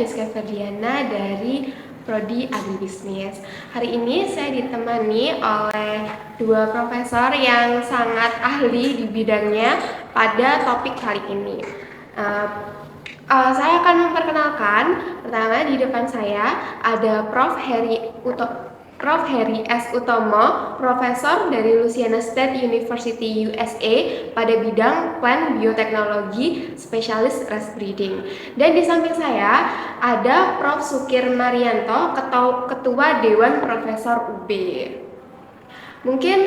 Jessica Ferdiana dari Prodi Agribisnis. Hari ini saya ditemani oleh dua profesor yang sangat ahli di bidangnya pada topik kali ini. Saya akan memperkenalkan. Pertama, di depan saya ada Prof. Heri S. Utomo, Profesor dari Louisiana State University USA pada bidang Plant Biotechnology, spesialis rice breeding. Dan di samping saya ada Prof. Sukir Marianto, Ketua Dewan Profesor UB. Mungkin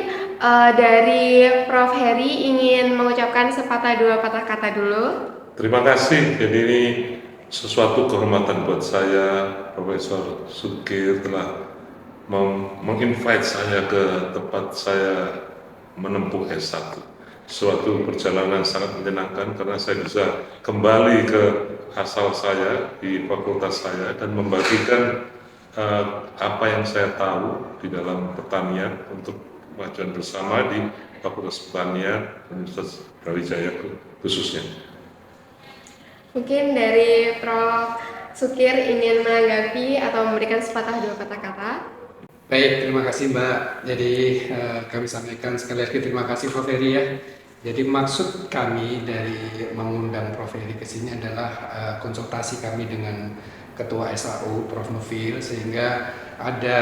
dari Prof. Heri ingin mengucapkan sepatah dua patah kata dulu. Terima kasih. Jadi ini sesuatu kehormatan buat saya, Profesor Sukir telah menginvite saya ke tempat saya menempuh S1. Suatu perjalanan sangat menyenangkan karena saya bisa kembali ke asal saya di fakultas saya dan membagikan apa yang saya tahu di dalam pertanian untuk kemajuan bersama di Fakultas Pertanian Universitas Brawijaya khususnya. Mungkin dari Prof. Sukir ingin menanggapi atau memberikan sepatah dua kata kata. Baik, terima kasih Mbak. Jadi kami sampaikan sekali lagi terima kasih Prof. Heri ya. Jadi maksud kami dari mengundang Prof. Heri ke sini adalah konsultasi kami dengan Ketua SAU Prof. Nufil, sehingga ada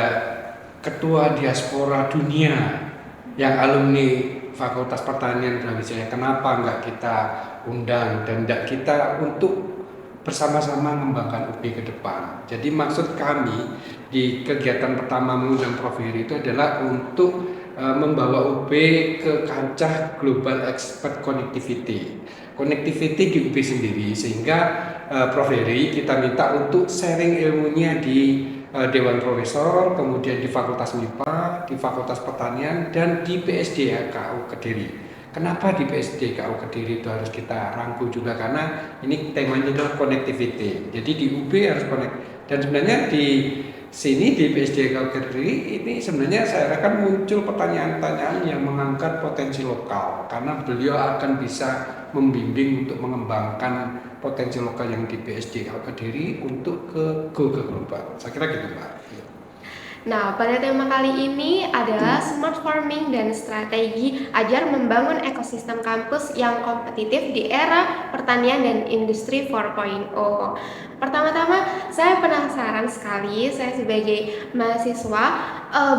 Ketua Diaspora Dunia yang alumni Fakultas Pertanian Brawijaya. Kenapa nggak kita undang dan nggak kita untuk bersama-sama mengembangkan UB ke depan. Jadi maksud kami di kegiatan pertama mengundang Prof. Heri itu adalah untuk membawa UB ke kancah Global Expert Connectivity di UB sendiri, sehingga Prof. Heri kita minta untuk sharing ilmunya di Dewan Profesor, kemudian di Fakultas MIPA, di Fakultas Pertanian, dan di PSDKU Kediri. Kenapa di PSDKU Kediri itu harus kita rangkul juga, karena ini temanya adalah connectivity. Jadi di UB harus connect. Dan sebenarnya di sini di PSDKU Kediri ini sebenarnya saya akan muncul pertanyaan-pertanyaan yang mengangkat potensi lokal, karena beliau akan bisa membimbing untuk mengembangkan potensi lokal yang di PSDKU Kediri untuk go ke global. Saya kira gitu Mbak. Nah, pada tema kali ini adalah smart farming dan strategi agar membangun ekosistem kampus yang kompetitif di era pertanian dan industri 4.0. Pertama-tama, saya penasaran sekali, saya sebagai mahasiswa,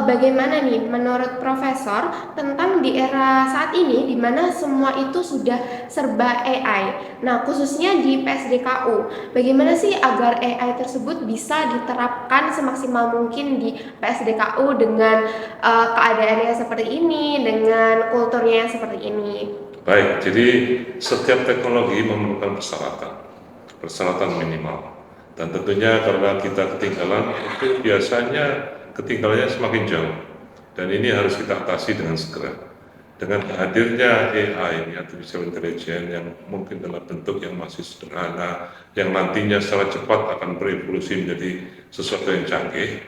bagaimana nih menurut Profesor tentang di era saat ini di mana semua itu sudah serba AI. Nah, khususnya di PSDKU, bagaimana sih agar AI tersebut bisa diterapkan semaksimal mungkin di PSDKU dengan keadaannya seperti ini, dengan kulturnya yang seperti ini? Baik, jadi setiap teknologi memerlukan persyaratan minimal. Dan tentunya karena kita ketinggalan, itu biasanya ketinggalannya semakin jauh. Dan ini harus kita atasi dengan segera. Dengan hadirnya AI, Artificial Intelligence, yang mungkin dalam bentuk yang masih sederhana, yang nantinya secara cepat akan berevolusi menjadi sesuatu yang canggih,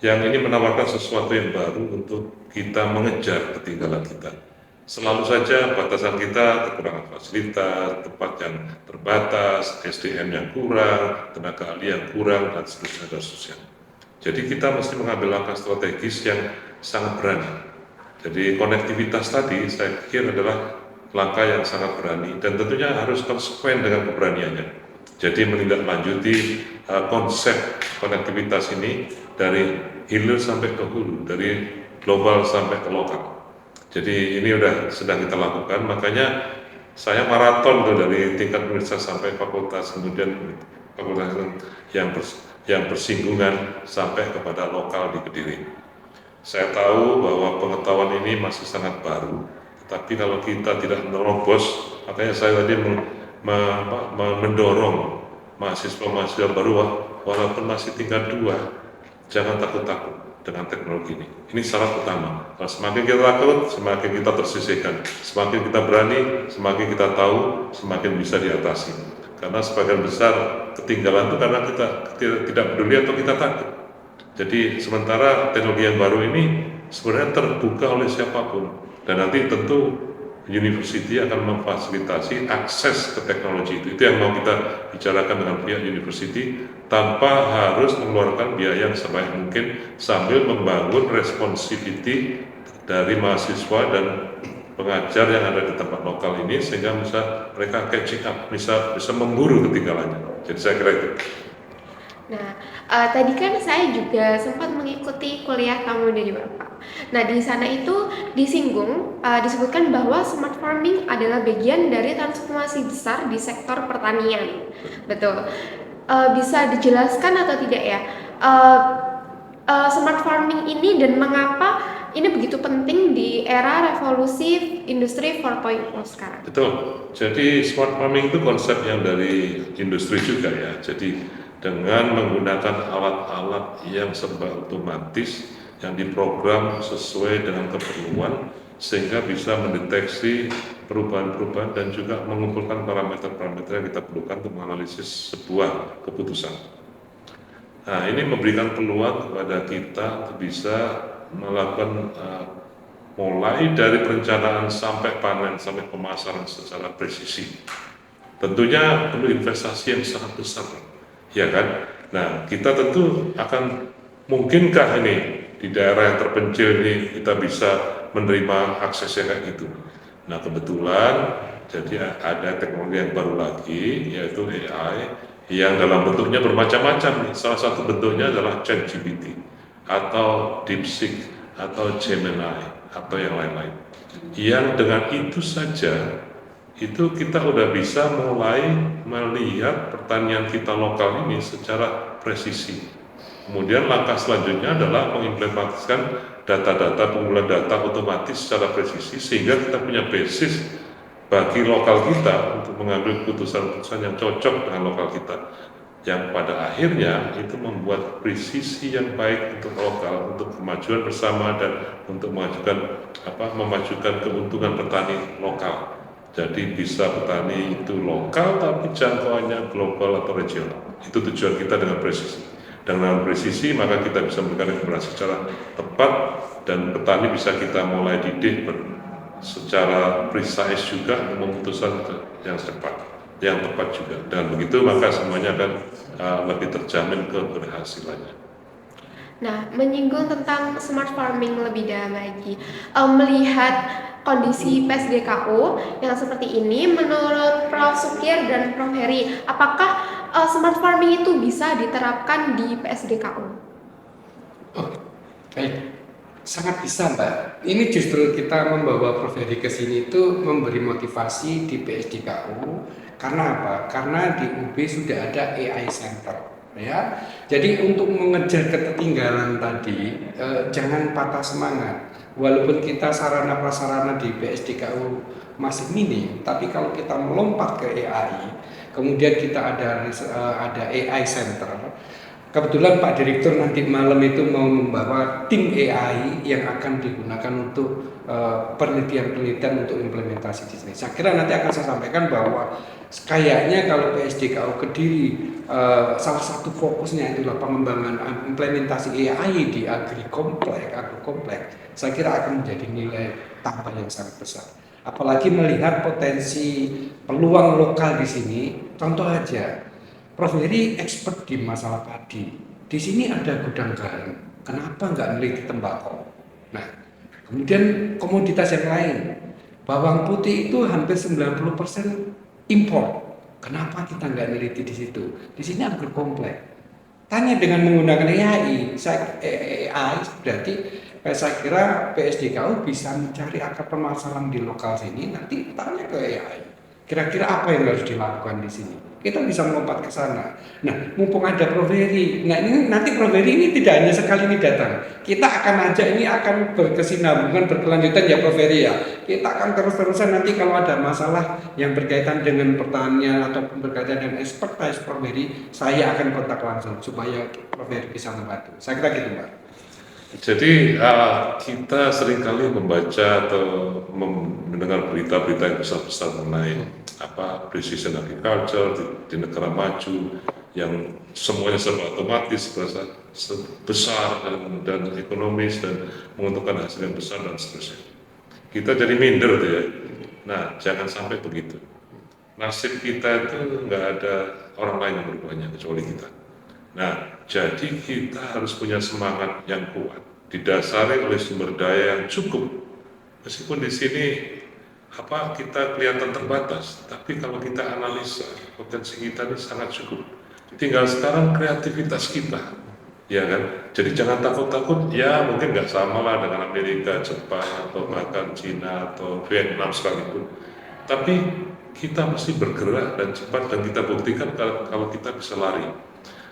yang ini menawarkan sesuatu yang baru untuk kita mengejar ketinggalan kita. Selalu saja batasan kita, kekurangan fasilitas, tempat yang terbatas, SDM yang kurang, tenaga ahli yang kurang, dan seterusnya. Jadi kita mesti mengambil langkah strategis yang sangat berani. Jadi konektivitas tadi saya pikir adalah langkah yang sangat berani dan tentunya harus konsekuen dengan keberaniannya. Jadi menindaklanjuti konsep konektivitas ini dari hilir sampai ke hulu, dari global sampai ke lokal. Jadi ini sedang kita lakukan, makanya saya maraton tuh dari tingkat universitas sampai fakultas, kemudian fakultas yang bersinggungan sampai kepada lokal di Kediri. Saya tahu bahwa pengetahuan ini masih sangat baru, tapi kalau kita tidak menerobos, makanya saya tadi mendorong mahasiswa-mahasiswa baru, walaupun masih tingkat 2, jangan takut-takut dengan teknologi ini. Ini syarat utama. Kalau semakin kita takut, semakin kita tersisihkan. Semakin kita berani, semakin kita tahu, semakin bisa diatasi. Karena sebagian besar ketinggalan itu karena kita tidak peduli atau kita takut. Jadi sementara teknologi yang baru ini sebenarnya terbuka oleh siapapun. Dan nanti tentu university akan memfasilitasi akses ke teknologi itu. Itu yang mau kita bicarakan dengan pihak university tanpa harus mengeluarkan biaya yang sebaik mungkin sambil membangun responsivity dari mahasiswa dan pengajar yang ada di tempat lokal ini sehingga bisa mereka catching up, bisa memburu ketinggalannya. Jadi saya kira itu. Nah, tadi kan saya juga sempat mengikuti kuliah kamu dari Bapak. Nah, di sana itu disebutkan bahwa smart farming adalah bagian dari transformasi besar di sektor pertanian. Betul. Bisa dijelaskan atau tidak ya, smart farming ini dan mengapa ini begitu penting di era revolusi industri 4.0 sekarang? Betul. Jadi smart farming itu konsep yang dari industri juga ya. Jadi dengan menggunakan alat-alat yang serba otomatis yang diprogram sesuai dengan keperluan sehingga bisa mendeteksi perubahan-perubahan dan juga mengumpulkan parameter-parameter yang kita perlukan untuk menganalisis sebuah keputusan. Nah, ini memberikan peluang kepada kita untuk bisa melakukan mulai dari perencanaan sampai panen sampai pemasaran secara presisi. Tentunya perlu investasi yang sangat besar, ya kan? Nah, kita tentu akan mungkinkah ini di daerah yang terpencil ini kita bisa menerima aksesnya kayak gitu. Nah, kebetulan jadi ada teknologi yang baru lagi yaitu AI yang dalam bentuknya bermacam-macam. Salah satu bentuknya adalah ChatGPT atau DeepSeek atau Gemini atau yang lain-lain. Yang dengan itu saja itu kita udah bisa mulai melihat pertanian kita lokal ini secara presisi. Kemudian langkah selanjutnya adalah mengimplementasikan data-data pengumpulan data otomatis secara presisi sehingga kita punya basis bagi lokal kita untuk mengambil keputusan-keputusan yang cocok dengan lokal kita, yang pada akhirnya itu membuat presisi yang baik untuk lokal, untuk kemajuan bersama dan untuk memajukan keuntungan petani lokal. Jadi bisa petani itu lokal tapi jangkauannya global atau regional. Itu tujuan kita dengan presisi. Dengan presisi maka kita bisa memberikan informasi secara tepat dan petani bisa kita mulai didik secara precise juga memutuskan yang cepat, yang tepat juga. Dan begitu maka semuanya akan lebih terjamin keberhasilannya. Nah, menyinggung tentang smart farming lebih dalam lagi, melihat kondisi PSDKU yang seperti ini, menurut Prof. Sukir dan Prof. Heri, apakah smart farming itu bisa diterapkan di PSDKU? Oh, baik. Sangat bisa, Mbak. Ini justru kita membawa Prof. Heri ke sini itu memberi motivasi di PSDKU. Karena apa? Karena di UB sudah ada AI Center. Ya, jadi untuk mengejar ketertinggalan tadi, jangan patah semangat. Walaupun kita sarana prasarana di PSDKU masih minim, tapi kalau kita melompat ke AI, kemudian kita ada AI Center. Kebetulan Pak Direktur nanti malam itu mau membawa tim AI yang akan digunakan untuk penelitian-penelitian untuk implementasi di sini. Saya kira nanti akan saya sampaikan bahwa kayaknya kalau PSDKU Kediri salah satu fokusnya adalah pengembangan implementasi AI di agrokompleks. Saya kira akan menjadi nilai tambah yang sangat besar. Apalagi melihat potensi peluang lokal di sini. Contoh aja, Prof. Heri expert di masalah padi. Di sini ada gudang garam. Kenapa nggak meneliti tembakau? Nah, kemudian komoditas yang lain. Bawang putih itu hampir 90% impor. Kenapa kita nggak meneliti di situ? Di sini agrokompleks. Tanya dengan menggunakan AI berarti saya kira PSDKU bisa mencari akar permasalahan di lokal sini. Nanti tanya ke AI. Kira-kira apa yang harus dilakukan di sini? Kita bisa melompat ke sana. Nah, mumpung ada Prof. Heri. Nah, ini nanti Prof. Heri ini tidak hanya sekali ini datang. Kita akan ajak ini akan berkesinambungan berkelanjutan ya Prof. Heri ya. Kita akan terus-terusan nanti kalau ada masalah yang berkaitan dengan pertanian atau berkaitan dengan expertise Prof. Heri, saya akan kontak langsung supaya Prof. Heri bisa membantu. Saya kira gitu, Pak. Jadi kita seringkali membaca atau mendengar berita-berita yang besar-besar mengenai precision agriculture di negara maju yang semuanya serba otomatis, besar dan ekonomis dan menguntungkan hasil yang besar dan seterusnya. Kita jadi minder tuh ya. Nah, jangan sampai begitu. Nasib kita itu nggak ada orang lain yang berduanya kecuali kita. Nah, jadi kita harus punya semangat yang kuat, didasari oleh sumber daya yang cukup. Meskipun di sini kita kelihatan terbatas, tapi kalau kita analisa potensi kita ini sangat cukup. Tinggal sekarang kreativitas kita, ya kan? Jadi jangan takut-takut. Ya mungkin nggak sama lah dengan Amerika, Jepang, atau bahkan Cina atau Vietnam sekalipun. Tapi kita mesti bergerak dan cepat dan kita buktikan kalau kita bisa lari.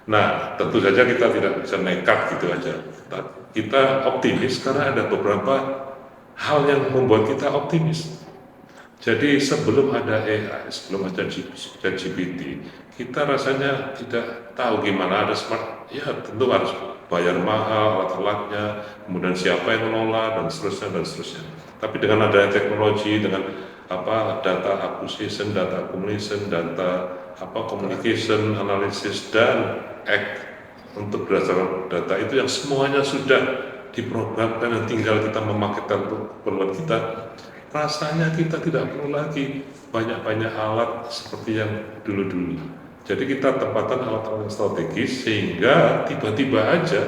Nah, tentu saja kita tidak bisa nekat gitu aja. Kita optimis karena ada beberapa hal yang membuat kita optimis. Jadi sebelum ada AI, sebelum ada ChatGPT, kita rasanya tidak tahu gimana ada smart. Ya tentu harus bayar mahal alat-alatnya, kemudian siapa yang mengelola dan seterusnya dan seterusnya. Tapi dengan adanya teknologi, dengan data acquisition, data accumulation, data communication, analysis dan act untuk berdasarkan data itu yang semuanya sudah diprogramkan dan tinggal kita memakaikan untuk keperluan kita. Rasanya kita tidak perlu lagi banyak-banyak alat seperti yang dulu-dulu. Jadi kita tempatkan alat-alat strategis sehingga tiba-tiba aja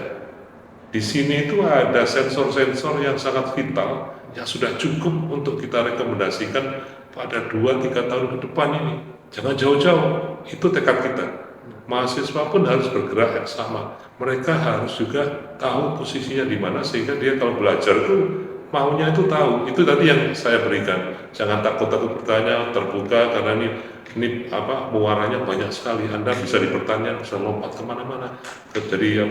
di sini itu ada sensor-sensor yang sangat vital yang sudah cukup untuk kita rekomendasikan pada 2-3 tahun ke depan ini. Jangan jauh-jauh, itu tekad kita. Mahasiswa pun harus bergerak yang sama. Mereka harus juga tahu posisinya di mana sehingga dia kalau belajar itu maunya itu tahu. Itu tadi yang saya berikan. Jangan takut-takut bertanya, terbuka karena ini muaranya banyak sekali. Anda bisa dipertanya, bisa lompat kemana-mana. Jadi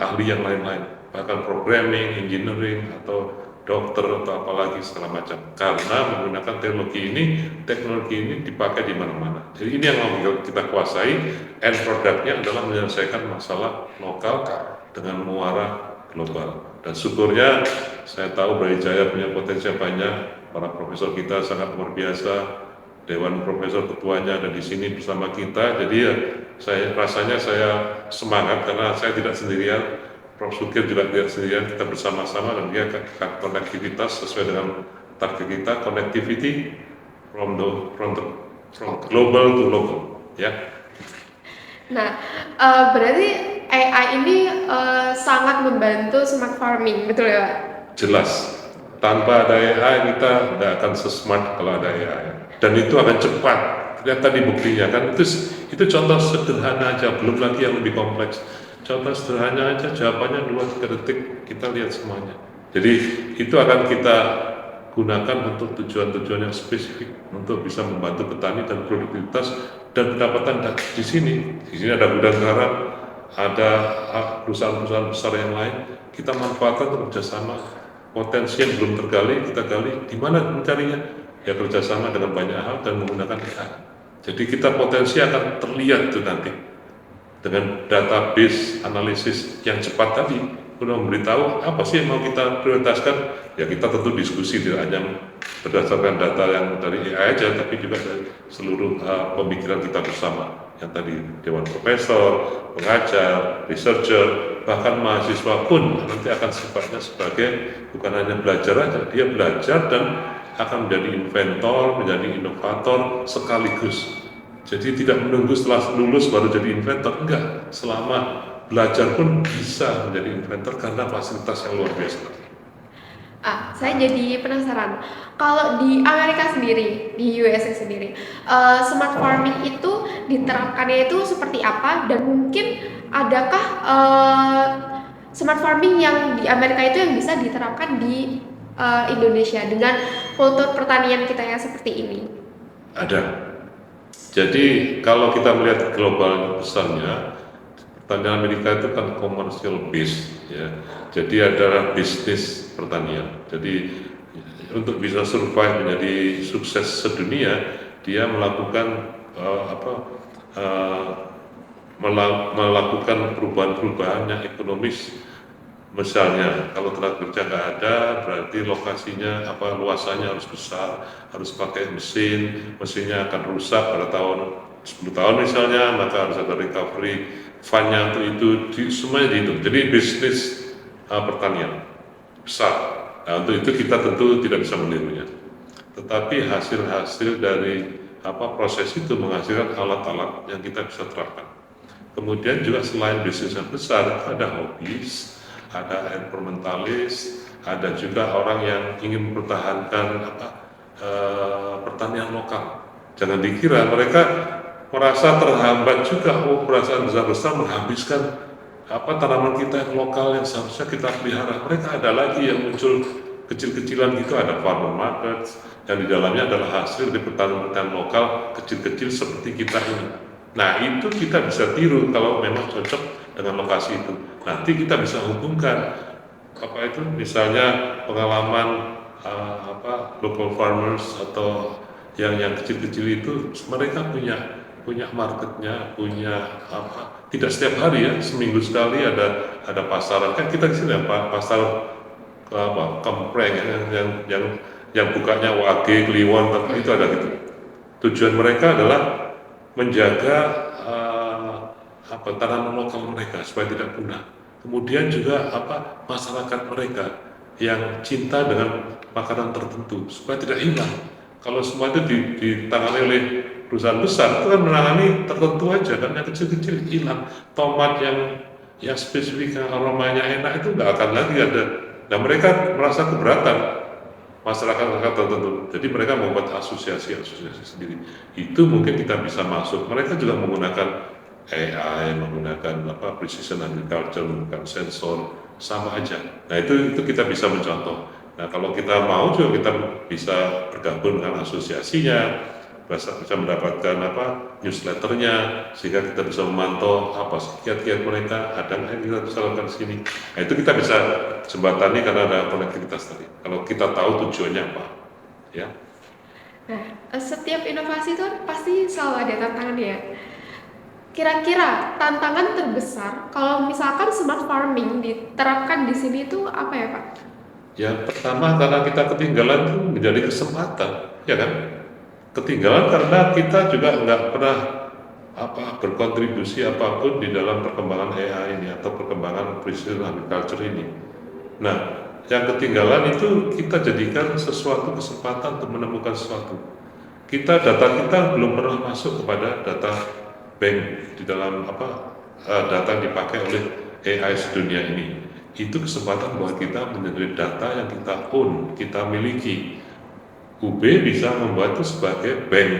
ahli yang lain-lain. Bahkan programming, engineering atau dokter atau apalagi segala macam. Karena menggunakan teknologi ini dipakai di mana-mana. Jadi ini yang mau kita kuasai. End produknya adalah menyelesaikan masalah lokal dengan muara global. Dan syukurnya saya tahu Brawijaya punya potensi yang banyak. Para profesor kita sangat luar biasa. Dewan Profesor ketuanya ada di sini bersama kita. Jadi ya rasanya saya semangat karena saya tidak sendirian. Prof. Sukir juga tidak sendirian, kita bersama-sama dan dia konektivitas sesuai dengan target kita, connectivity from global to local, ya. Nah, berarti AI ini sangat membantu smart farming, betul ya Pak? Jelas, tanpa ada AI kita tidak akan sesmart kalau ada AI. Dan itu akan cepat. Lihat tadi buktinya kan, itu contoh sederhana aja, belum lagi yang lebih kompleks. Contoh sederhana aja, jawabannya 2-3 detik, kita lihat semuanya. Jadi itu akan kita gunakan untuk tujuan-tujuan yang spesifik, untuk bisa membantu petani dan produktivitas dan pendapatan di sini. Di sini ada gudang garam, ada perusahaan-perusahaan besar yang lain. Kita manfaatkan untuk kerjasama. Potensi yang belum tergali, kita gali. Di mana mencarinya? Ya kerjasama dengan banyak hal dan menggunakan AI. Jadi kita potensi akan terlihat tuh nanti. Dengan database analisis yang cepat tadi, sudah memberitahu apa sih yang mau kita prioritaskan. Ya kita tentu diskusi, tidak hanya berdasarkan data yang dari AI aja, tapi juga dari seluruh pemikiran kita bersama. Yang tadi Dewan Profesor, pengajar, researcher, bahkan mahasiswa pun nanti akan sifatnya sebagai bukan hanya belajar aja, dia belajar dan akan menjadi inventor, menjadi inovator sekaligus. Jadi tidak menunggu setelah lulus baru jadi inventor, enggak. Selama belajar pun bisa menjadi inventor karena fasilitas yang luar biasa. Saya jadi penasaran. Kalau di Amerika sendiri, di USA sendiri, smart farming itu diterapkannya itu seperti apa? Dan mungkin adakah smart farming yang di Amerika itu yang bisa diterapkan di Indonesia dengan kultur pertanian kita yang seperti ini? Ada. Jadi kalau kita melihat global besarnya, pertanian Amerika itu kan commercial base, ya. Jadi ada bisnis pertanian. Jadi untuk bisa survive menjadi sukses sedunia, dia melakukan melakukan perubahan-perubahan yang ekonomis. Misalnya kalau tenaga kerja nggak ada, berarti lokasinya luasannya harus besar, harus pakai mesinnya akan rusak pada tahun 10 tahun misalnya, maka harus ada recovery fund-nya untuk itu, semuanya dihitung. Jadi bisnis pertanian besar. Nah, untuk itu kita tentu tidak bisa menirunya. tetapi hasil-hasil dari proses itu menghasilkan alat-alat yang kita bisa terapkan. Kemudian juga selain bisnis yang besar, ada hobis, ada environmentalis, ada juga orang yang ingin mempertahankan pertanian lokal. Jangan dikira mereka merasa terhambat juga, perasaan besar-besar menghabiskan tanaman kita yang lokal yang seharusnya kita pelihara. Mereka ada lagi yang muncul kecil-kecilan gitu, ada farmer market yang di dalamnya adalah hasil dari pertanian lokal kecil-kecil seperti kita ini. Nah itu kita bisa tiru kalau memang cocok dengan lokasi itu. Nanti kita bisa hubungkan misalnya pengalaman local farmers atau yang kecil-kecil itu, mereka punya marketnya, punya tidak setiap hari ya, seminggu sekali ada pasaran. Kan kita di sini pasar Kempreng yang bukanya Wage, Kliwon, itu ada gitu. Tujuan mereka adalah menjaga tanaman lokal mereka supaya tidak punah. Kemudian juga masyarakat mereka yang cinta dengan makanan tertentu supaya tidak hilang. Kalau semua itu ditangani oleh perusahaan besar, itu kan menangani tertentu aja, kan yang kecil-kecil hilang. Tomat yang spesifik, yang aromanya enak itu nggak akan lagi ada. Nah mereka merasa keberatan, masyarakat tertentu. Jadi mereka membuat asosiasi sendiri. Itu mungkin kita bisa masuk. Mereka juga menggunakan AI, menggunakan precision agriculture, menggunakan sensor, sama aja. Nah itu kita bisa mencontoh. Nah kalau kita mau juga kita bisa bergabung dengan asosiasinya, bisa mendapatkan newsletternya, sehingga kita bisa memantau kiat-kiat mereka, ada yang kita bisa lakukan di sini. Nah itu kita bisa jembatani karena ada konektivitas tadi. Kalau kita tahu tujuannya apa, ya. Nah, setiap inovasi itu pasti selalu ada tantangannya ya. Kira-kira tantangan terbesar kalau misalkan smart farming diterapkan di sini itu apa ya Pak? Yang pertama karena kita ketinggalan itu menjadi kesempatan, ya kan? Ketinggalan karena kita juga nggak pernah berkontribusi apapun di dalam perkembangan AI ini atau perkembangan precision agriculture ini. Nah, yang ketinggalan itu kita jadikan sesuatu kesempatan untuk menemukan sesuatu. Data kita belum pernah masuk kepada data bank di dalam data yang dipakai oleh AI sedunia ini. Itu kesempatan buat kita menjadi data yang kita own, kita miliki. UB bisa membuat itu sebagai bank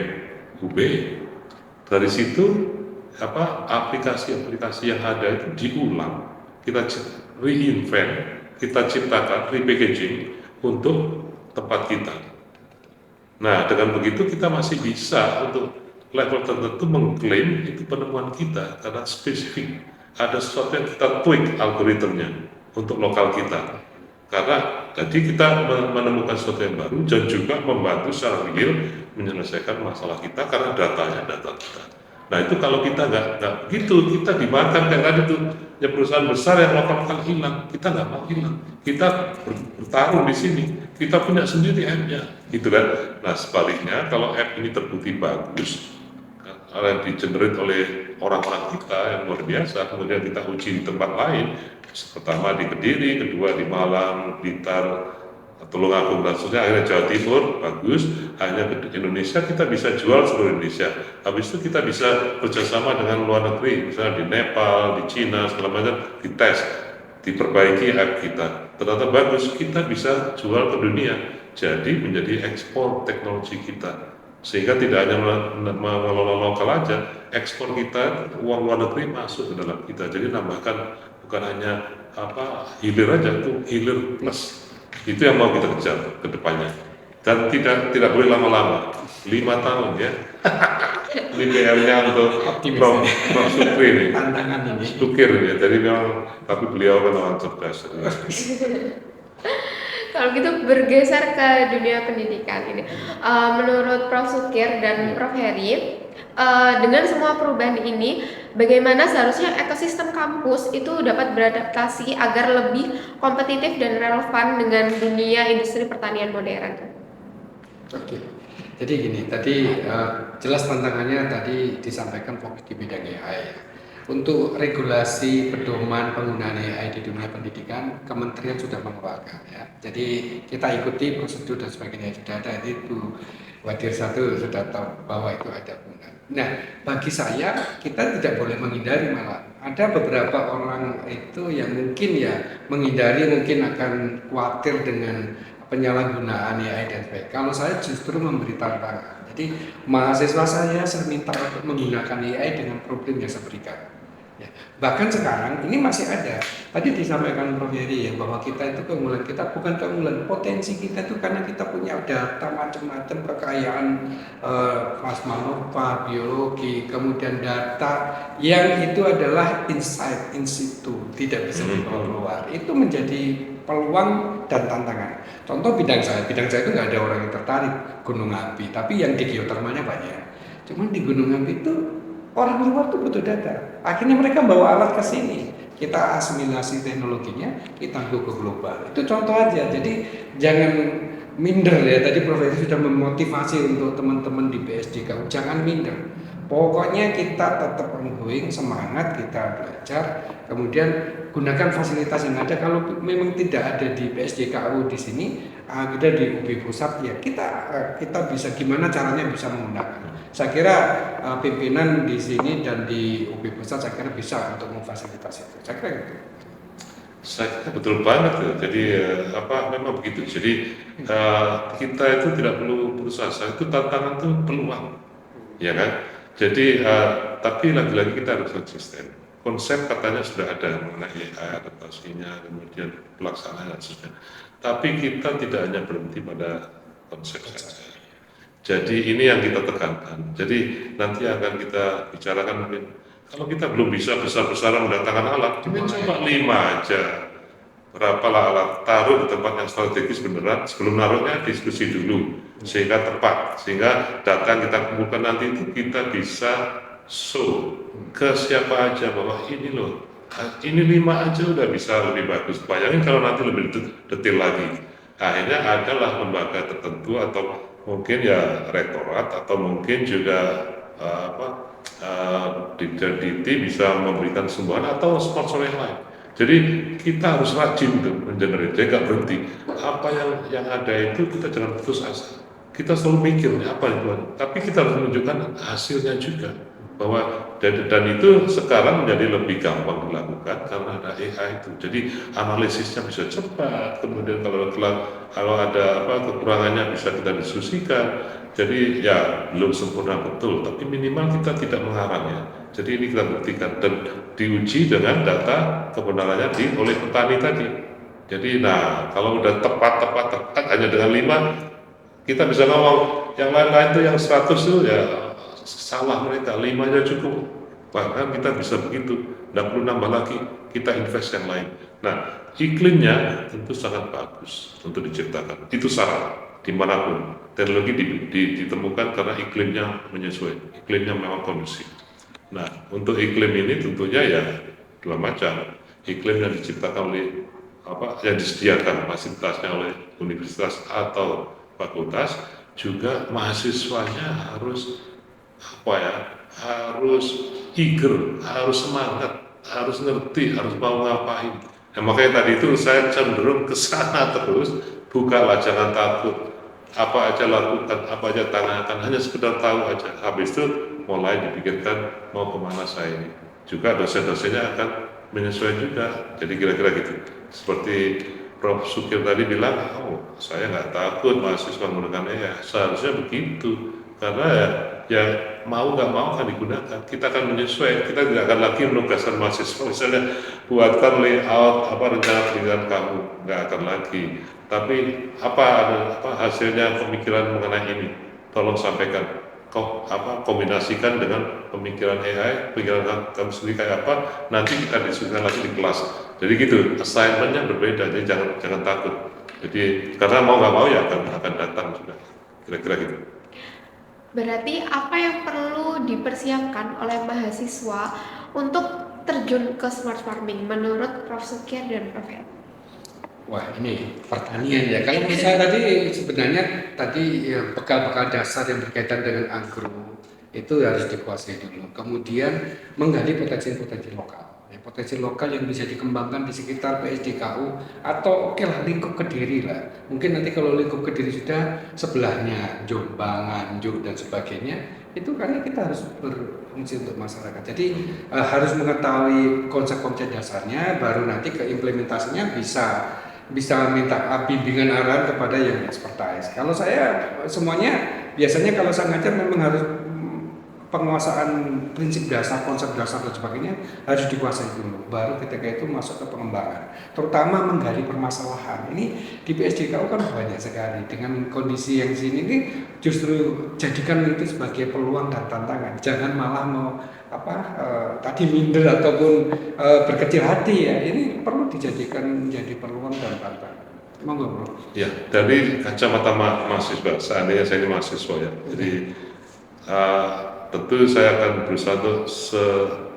UB. Dari situ aplikasi-aplikasi yang ada itu diulang, kita reinvent, kita ciptakan repackaging untuk tempat kita. Nah dengan begitu kita masih bisa untuk level tertentu mengklaim itu penemuan kita karena spesifik, ada sesuatu yang kita tweak algoritmnya untuk lokal kita. Karena jadi kita menemukan sesuatu yang baru dan juga membantu secara real menyelesaikan masalah kita karena datanya data kita. Nah itu kalau kita nggak begitu, kita dimakan kayak tadi tuh ya perusahaan besar yang lokal hilang, kita nggak mau hilang, kita bertarung di sini, kita punya sendiri app-nya, gitu kan. Nah sebaliknya kalau app ini terbukti bagus, yang di-generate oleh orang-orang kita yang luar biasa, kemudian kita uji di tempat lain, pertama di Kediri, kedua di Malang, Blitar, Tulungagung, dan seterusnya, akhirnya Jawa Timur, bagus, hanya ke Indonesia kita bisa jual seluruh Indonesia. Habis itu kita bisa bekerjasama dengan luar negeri, misalnya di Nepal, di Cina, segala macam, dites, diperbaiki app kita. Ternyata bagus, kita bisa jual ke dunia, jadi menjadi ekspor teknologi kita. Sehingga tidak hanya mengelola lokal aja, ekspor kita, uang luar negeri masuk ke dalam kita. Jadi nambahkan bukan hanya hilir aja, itu hilir plus. Itu yang mau kita kejar ke depannya. Dan tidak boleh lama-lama, 5 tahun ya. Ini PR-nya untuk Prof. Sukri nih. Tantangan ini. Sukir ya, jadi memang, tapi beliau kan orang cerdas. Kalau gitu bergeser ke dunia pendidikan ini, menurut Prof. Sukir dan Prof. Heri, dengan semua perubahan ini, bagaimana seharusnya ekosistem kampus itu dapat beradaptasi agar lebih kompetitif dan relevan dengan dunia industri pertanian modern? Oke, jadi gini, tadi jelas tantangannya tadi disampaikan fokus di bidang AI. untuk regulasi pedoman penggunaan AI di dunia pendidikan, Kementerian sudah mengeluarkan ya. Jadi kita ikuti prosedur dan sebagainya sudah ada, itu Wadir satu sudah tahu bahwa itu ada penggunaan. Nah, bagi saya kita tidak boleh menghindari, malah ada beberapa orang itu yang mungkin ya menghindari, mungkin akan khawatir dengan penyalahgunaan AI dan sebagainya. Kalau saya justru memberi tantangan. Jadi mahasiswa saya minta untuk menggunakan AI dengan problem yang saya berikan. Ya. Bahkan sekarang ini masih ada. Tadi disampaikan Prof. Heri ya, bahwa kita itu keunggulan kita bukan keunggulan, potensi kita itu karena kita punya data macam-macam, kekayaan plasma biologi, kemudian data yang itu adalah insight in situ, tidak bisa dibawa keluar. Itu menjadi peluang dan tantangan. Contoh bidang saya itu nggak ada orang yang tertarik gunung api, tapi yang di geotermalnya banyak. Cuman di gunung api itu orang luar tuh butuh data. Akhirnya mereka bawa alat ke sini. Kita asimilasi teknologinya, kita go ke global. Itu contoh aja. Jadi jangan minder ya. Tadi Profesor sudah memotivasi untuk teman-teman di BSDK. Jangan minder. Pokoknya kita tetap ongoing, semangat kita belajar. Kemudian gunakan fasilitas yang ada. Kalau memang tidak ada di BSDKU di sini, kita di UB Pusat ya kita bisa gimana caranya bisa menggunakan. Saya kira pimpinan di sini dan di UB Pusat saya kira bisa untuk memfasilitasi itu. Saya kira gitu. Saya kira betul banget ya. Jadi memang begitu. Jadi kita itu tidak perlu putus asa. Itu tantangan itu peluang, ya kan? Jadi tapi lagi-lagi kita harus konsisten. Konsep katanya sudah ada mengenai AI, adaptasinya, kemudian pelaksanaan dan sebagainya. Tapi kita tidak hanya berhenti pada konsep saja. Jadi ini yang kita tekankan. Jadi nanti akan kita bicarakan mungkin kalau kita belum bisa besar-besaran mendatangkan alat, kita coba 5 aja. Berapalah alat, taruh di tempat yang strategis beneran, sebelum naruhnya diskusi dulu sehingga tepat, sehingga data yang kita kumpulkan nanti itu kita bisa show ke siapa aja bahwa ini loh, ini 5 aja udah bisa lebih bagus. Bayangin kalau nanti lebih detail lagi. Akhirnya adalah lembaga tertentu atau mungkin ya rektorat atau mungkin juga DIT bisa memberikan sumbangan atau sponsor yang lain. Jadi kita harus rajin untuk mengenerate, jadi nggak berhenti. Apa yang ada itu kita jangan putus asa. Kita selalu mikir apa itu, tapi kita harus menunjukkan hasilnya juga. Bahwa dan itu sekarang menjadi lebih gampang dilakukan karena ada AI itu. Jadi analisisnya bisa cepat. Kemudian kalau ada kekurangannya bisa kita diskusikan. Jadi ya belum sempurna betul, tapi minimal kita tidak mengarang ya. Jadi ini kita buktikan dan diuji dengan data kebenarannya oleh petani tadi. Jadi kalau udah tepat hanya dengan 5 kita bisa ngomong, yang lain-lain itu yang 100 itu ya salah mereka, 5 aja cukup. Bahkan kita bisa begitu, tidak perlu nambah lagi, kita invest yang lain. Nah, iklimnya tentu sangat bagus untuk diciptakan. Itu syarat dimanapun. Teknologi ditemukan karena iklimnya menyesuaikan, iklimnya memang kondusif. Nah, untuk iklim ini tentunya ya 2 macam. Iklim yang diciptakan oleh yang disediakan fasilitasnya oleh universitas atau fakultas, juga mahasiswanya harus harus eager, harus semangat, harus ngerti, harus mau ngapain. Nah, makanya tadi itu saya cenderung ke sana terus, bukalah, jangan takut. Apa aja lakukan, apa aja tanyakan, hanya sekedar tahu aja. Habis itu mulai dipikirkan mau kemana saya ini. Juga dosen-dosennya akan menyesuaikan juga. Jadi kira-kira gitu. Seperti Prof. Sukir tadi bilang, saya nggak takut mahasiswa menggunakan AI. Seharusnya begitu. Karena ya mau nggak mau akan digunakan. Kita akan menyesuaikan. Kita tidak akan lagi menugaskan mahasiswa. Misalnya buatkan layout rencana pendidikan kamu, nggak akan lagi. Tapi apa hasilnya pemikiran mengenai ini? Tolong sampaikan. Kombinasikan dengan pemikiran AI, pemikiran kamu sendiri kayak apa? Nanti kita diskusikan lagi di kelas. Jadi gitu, assignmentnya berbeda. Jadi jangan takut. Jadi karena mau nggak mau ya akan datang juga. Kira-kira gitu. Berarti apa yang perlu dipersiapkan oleh mahasiswa untuk terjun ke smart farming menurut Prof. Sukir dan Prof. Heri? Wah, ini pertanian ya. Kalau menurut saya tadi sebenarnya bekal-bekal dasar yang berkaitan dengan agro itu harus dikuasai dulu. Kemudian menggali potensi-potensi lokal. Ya, potensi lokal yang bisa dikembangkan di sekitar PSDKU atau oke lah lingkup Kediri lah. Mungkin nanti kalau lingkup Kediri sudah sebelahnya Jombang, Nganjuk dan sebagainya, itu karena kita harus berfungsi untuk masyarakat. Jadi harus mengetahui konsep-konsep dasarnya, baru nanti ke implementasinya bisa minta bimbingan arahan kepada yang expertise. Kalau saya semuanya biasanya kalau saya ngajar memang harus penguasaan prinsip dasar, konsep dasar dan sebagainya harus dikuasai dulu. Baru ketika itu masuk ke pengembangan. Terutama menggali permasalahan. Ini di PSDKU kan banyak sekali. Dengan kondisi yang sini ini justru jadikan itu sebagai peluang dan tantangan. Jangan malah mau tadi minder ataupun berkecil hati ya. Ini perlu dijadikan menjadi peluang dan tantangan. Monggo, Bro. Ya, dari kacamata mahasiswa, seandainya saya ini mahasiswa ya, jadi tentu saya akan berusaha untuk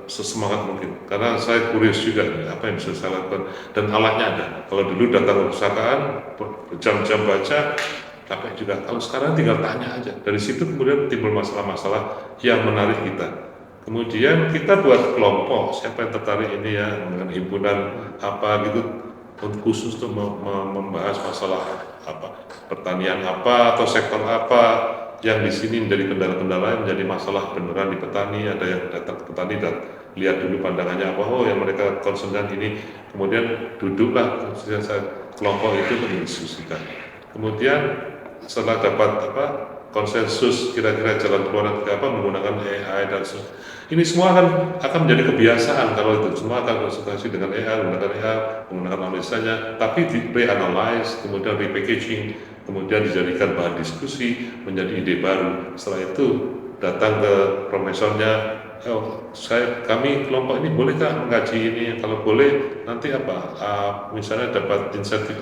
sesemangat mungkin, karena saya curious juga nih, apa yang bisa saya lakukan, dan alatnya ada. Kalau dulu datang ke perpustakaan, berjam-jam baca, capek juga. Kalau sekarang tinggal tanya aja, dari situ kemudian timbul masalah-masalah yang menarik kita. Kemudian kita buat kelompok, siapa yang tertarik ini ya, dengan himpunan apa gitu, untuk khusus untuk membahas masalah apa pertanian apa atau sektor apa yang di sini menjadi kendala-kendala yang menjadi masalah beneran di petani. Ada yang datang ke petani dan lihat dulu pandangannya apa, oh yang mereka concernkan ini, kemudian duduklah kelompok itu mendiskusikan. Kemudian setelah dapat konsensus kira-kira jalan keluar apa menggunakan AI dan ini semua akan menjadi kebiasaan. Kalau itu semua akan konsultasi dengan AI, menggunakan analisanya, tapi di reanalyze, kemudian repackaging, kemudian dijadikan bahan diskusi menjadi ide baru. Setelah itu datang ke profesornya, kami kelompok ini bolehkah mengkaji ini? Kalau boleh nanti misalnya dapat insentif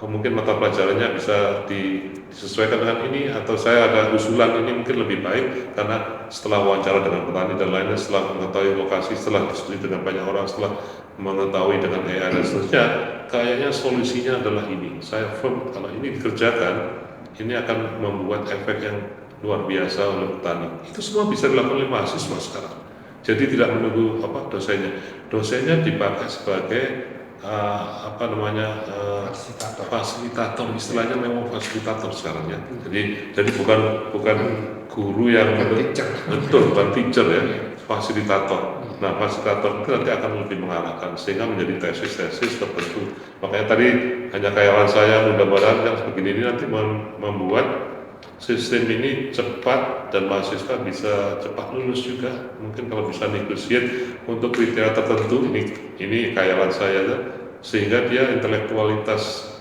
mungkin mata pelajarannya bisa disesuaikan dengan ini, atau saya ada usulan ini mungkin lebih baik karena setelah wawancara dengan petani dan lainnya, setelah mengetahui lokasi, setelah diskusi dengan banyak orang, setelah mengetahui dengan AI dan seterusnya, kayaknya solusinya adalah ini. Saya firm kalau ini dikerjakan, ini akan membuat efek yang luar biasa oleh petani. Itu semua bisa dilakukan oleh mahasiswa sekarang. Jadi tidak menunggu dosennya. Dosennya dipakai sebagai fasilitator, istilahnya memang fasilitator sekarang ya. Jadi bukan guru yang bukan teacher ya, fasilitator. Nah, fasilitator itu nanti akan lebih mengarahkan sehingga menjadi tesis-tesis tertentu. Makanya tadi hanya khayalan saya mudah-mudahan yang begini ini nanti membuat sistem ini cepat dan mahasiswa bisa cepat lulus juga. Mungkin kalau bisa negosiasi untuk kriteria tertentu, ini khayalan saya kan, sehingga dia intelektualitas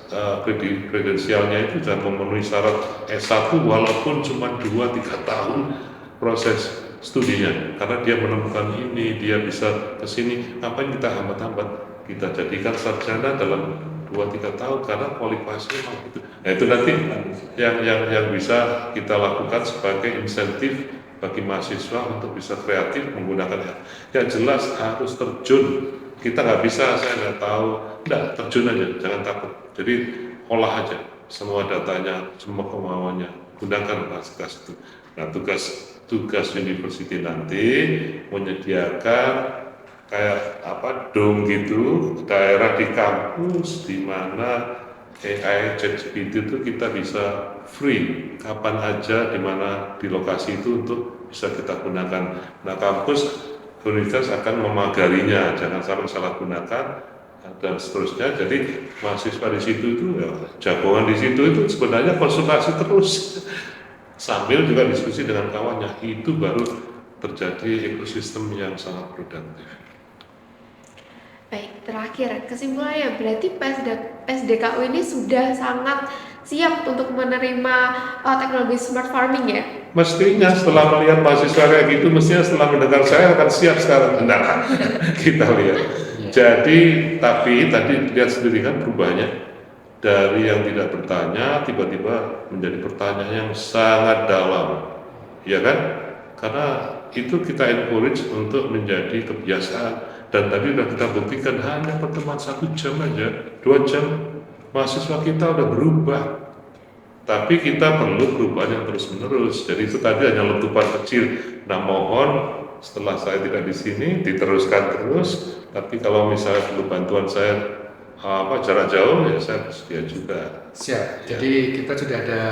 kredensialnya itu sudah memenuhi syarat S1 walaupun cuma 2-3 tahun proses studinya, karena dia menemukan ini, dia bisa ke sini. Ngapain kita hambat-hambat? Kita jadikan sarjana dalam 2-3 tahun karena kualifikasinya memang itu. Nah, itu nanti yang bisa kita lakukan sebagai insentif bagi mahasiswa untuk bisa kreatif menggunakan yang jelas harus terjun. Kita nggak bisa, saya nggak tahu, terjun aja, jangan takut. Jadi olah aja semua datanya, semua kemauannya, gunakan kapasitas itu. Nah, tugas university nanti menyediakan kayak dom gitu, daerah di kampus di mana AI ChatGPT itu kita bisa free kapan aja, di mana di lokasi itu untuk bisa kita gunakan. Nah, kampus universitas akan memagarinya, jangan sampai salah gunakan dan seterusnya. Jadi mahasiswa di situ itu jagongan di situ itu sebenarnya konsultasi terus sambil juga diskusi dengan kawannya. Itu baru terjadi ekosistem yang sangat produktif. Baik, terakhir kesimpulannya berarti PSDKU ini sudah sangat siap untuk menerima teknologi smart farming ya? Mestinya setelah melihat mahasiswa kayak gitu, mestinya setelah mendengar saya akan siap sekarang. Nah, kita lihat. Jadi, tapi tadi lihat sendiri kan perubahannya dari yang tidak bertanya tiba-tiba menjadi pertanyaan yang sangat dalam, ya kan? Karena itu kita encourage untuk menjadi kebiasaan. Dan tadi sudah kita buktikan hanya pertemuan 1 jam aja, 2 jam, mahasiswa kita udah berubah. Tapi kita perlu perubahan yang terus-menerus. Jadi itu tadi hanya letupan kecil. Nah, mohon setelah saya tidak di sini diteruskan terus. Tapi kalau misalnya perlu bantuan saya jarak jauh, ya saya bersedia juga. Siap. Ya. Jadi kita sudah ada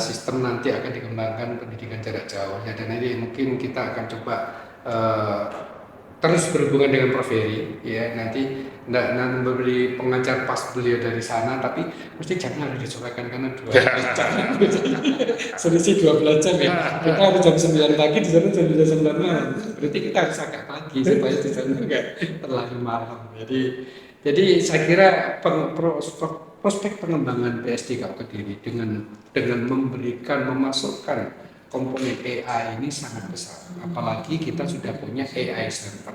sistem nanti akan dikembangkan pendidikan jarak jauh ya, dan nanti mungkin kita akan coba terus berhubungan dengan Prof. Heri ya, nanti memberi pengajar pas beliau dari sana, tapi mesti jamnya harus disesuaikan karena 12 jam selisih 12 jam ya, kita harus jam 9 pagi di sana, jam 9 malam, berarti kita harus agak pagi supaya di sana nggak terlalu malam. Jadi saya kira prospek pengembangan PSDK Kediri dengan memasukkan komponen AI ini sangat besar, apalagi kita sudah punya AI Center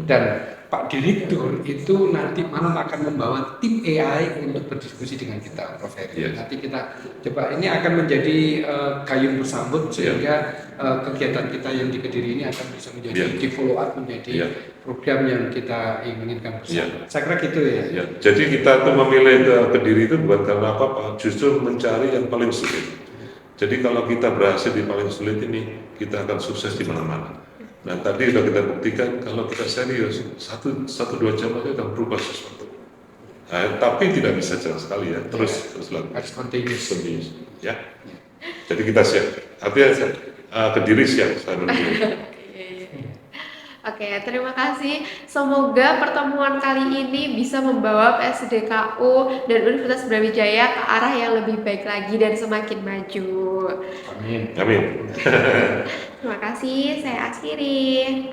dan Pak Direktur itu nanti malam akan membawa tim AI untuk berdiskusi dengan kita, Prof. Heri. Nanti kita coba, ini akan menjadi gayung bersambut sehingga kegiatan kita yang di Kediri ini akan bisa menjadi di follow up menjadi program yang kita inginkan bersama. Saya kira gitu ya. Jadi kita tuh memilih Kediri itu bukan karena apa-apa, justru mencari yang paling sulit. Jadi kalau kita berhasil di paling sulit ini, kita akan sukses di mana-mana. Nah, tadi sudah kita buktikan kalau kita serius, 1-2 jam aja akan berubah sesuatu. Nah, tapi tidak bisa jalan sekali ya, terus lakukan. Harus continuous. Ya. Jadi kita siap. Artinya Kediri siap. Oke, terima kasih. Semoga pertemuan kali ini bisa membawa PSDKU dan Universitas Brawijaya ke arah yang lebih baik lagi dan semakin maju. Amin. Amin. Terima kasih, saya akhiri.